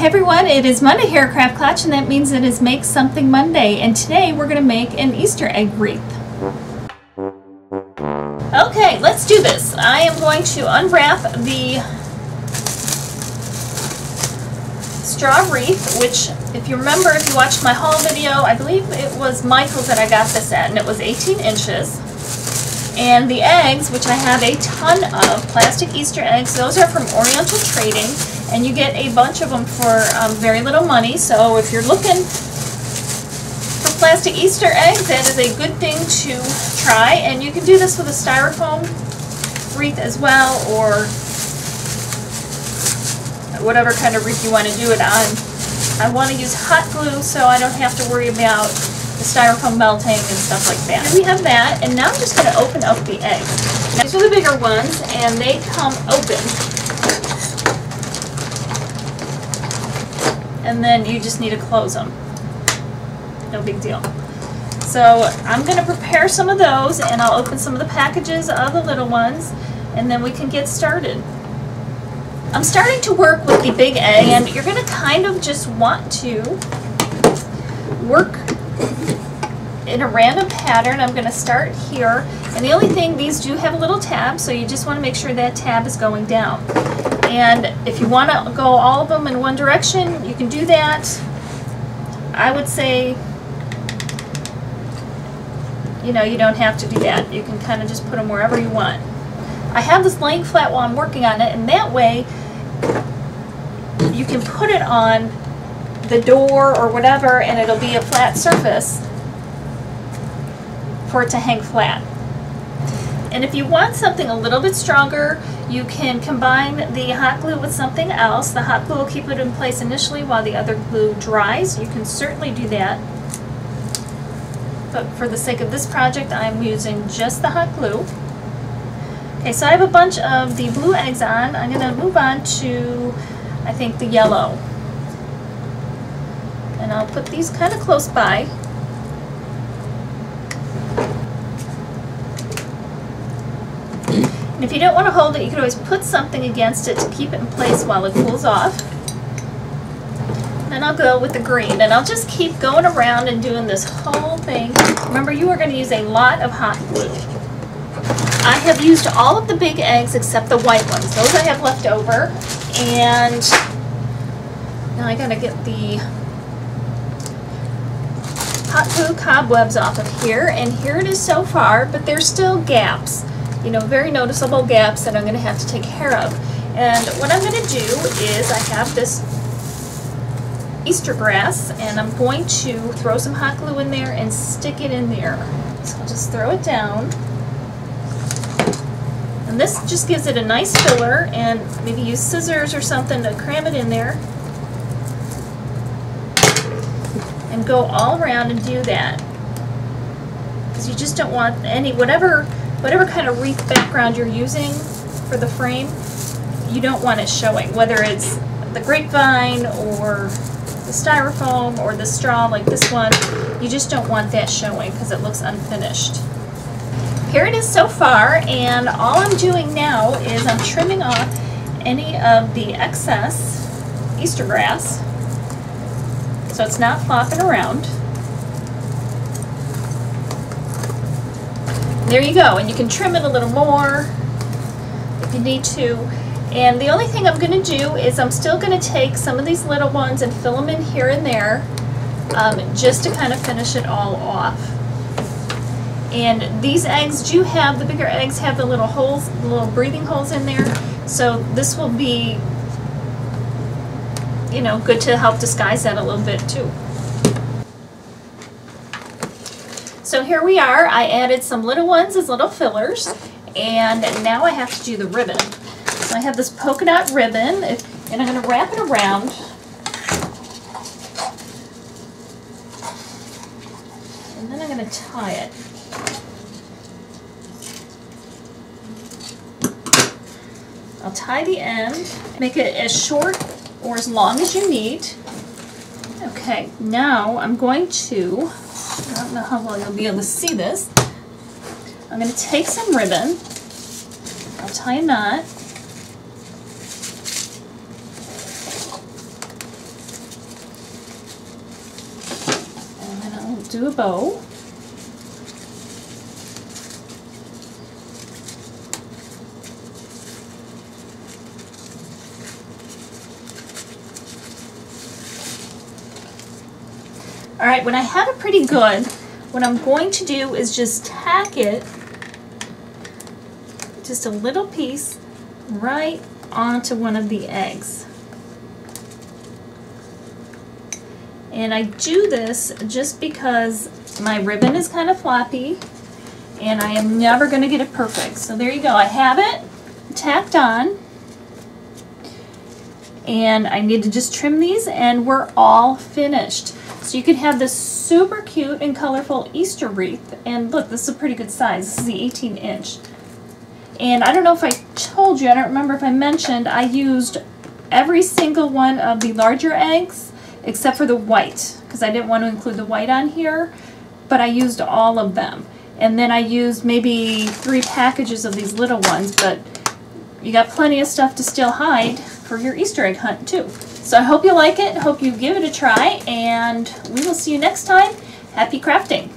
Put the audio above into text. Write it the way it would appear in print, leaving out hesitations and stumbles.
Hey everyone, it is Monday here at Craft Klatch, and that means it is Make Something Monday, and today we're going to make an Easter egg wreath. Okay, let's do this. I am going to unwrap the straw wreath, which, if you remember, if you watched my haul video, I believe it was Michael's that I got this at, and it was 18 inches. And the eggs, which I have a ton of, plastic Easter eggs, those are from Oriental Trading, and you get a bunch of them for very little money. So if you're looking for plastic Easter eggs, that is a good thing to try. And you can do this with a styrofoam wreath as well, or whatever kind of wreath you want to do it on. I want to use hot glue so I don't have to worry about the styrofoam melting and stuff like that. Here we have that, and now I'm just going to open up the eggs. Now, these are the bigger ones, and they come open. And then you just need to close them. No big deal. So I'm going to prepare some of those, and I'll open some of the packages of the little ones, and then we can get started. I'm starting to work with the big egg, and you're going to kind of just want to work in a random pattern. I'm going to start here, and the only thing, these do have a little tab, so you just want to make sure that tab is going down. And if you want to go all of them in one direction, you can do that. I would say, you know, you don't have to do that. You can kind of just put them wherever you want. I have this laying flat while I'm working on it, and that way you can put it on the door or whatever, and it'll be a flat surface for it to hang flat. And if you want something a little bit stronger, you can combine the hot glue with something else. The hot glue will keep it in place initially while the other glue dries. You can certainly do that. But for the sake of this project, I'm using just the hot glue. Okay, so I have a bunch of the blue eggs on. I'm going to move on to, I think, the yellow. And I'll put these kind of close by. And if you don't want to hold it, you can always put something against it to keep it in place while it cools off. Then I'll go with the green, and I'll just keep going around and doing this whole thing. Remember, you are going to use a lot of hot glue. I have used all of the big eggs except the white ones. Those I have left over. And now I got to get the hot glue cobwebs off of here. And here it is so far, but there's still gaps. You know, very noticeable gaps that I'm going to have to take care of. And what I'm going to do is I have this Easter grass, and I'm going to throw some hot glue in there and stick it in there. So I'll just throw it down. And this just gives it a nice filler, and maybe use scissors or something to cram it in there. And go all around and do that. Because you just don't want any, whatever kind of wreath background you're using for the frame, you don't want it showing, whether it's the grapevine or the styrofoam or the straw like this one. You just don't want that showing because it looks unfinished. Here it is so far, and all I'm doing now is I'm trimming off any of the excess Easter grass so it's not flopping around. There you go, and you can trim it a little more if you need to. And the only thing I'm going to do is I'm still going to take some of these little ones and fill them in here and there, just to kind of finish it all off. And these eggs do have, the bigger eggs have the little holes, the little breathing holes in there, so this will be, you know, good to help disguise that a little bit too. So here we are. I added some little ones as little fillers, and now I have to do the ribbon. So I have this polka dot ribbon, and I'm going to wrap it around. And then I'm going to tie it. I'll tie the end, make it as short or as long as you need. Okay, now I'm going to, I don't know how well you'll be able to see this. I'm going to take some ribbon, I'll tie a knot, do a bow. All right, when I have it pretty good, what I'm going to do is just tack it, just a little piece, right onto one of the eggs. And I do this just because my ribbon is kind of floppy and I am never going to get it perfect. So there you go, I have it tacked on. And I need to just trim these and we're all finished. So you can have this super cute and colorful Easter wreath. And look, this is a pretty good size. This is the 18-inch. And I don't know if I told you, I don't remember if I mentioned, I used every single one of the larger eggs except for the white, because I didn't want to include the white on here, but I used all of them. And then I used maybe 3 packages of these little ones, but you got plenty of stuff to still hide for your Easter egg hunt too. So I hope you like it, hope you give it a try, and we will see you next time. Happy crafting!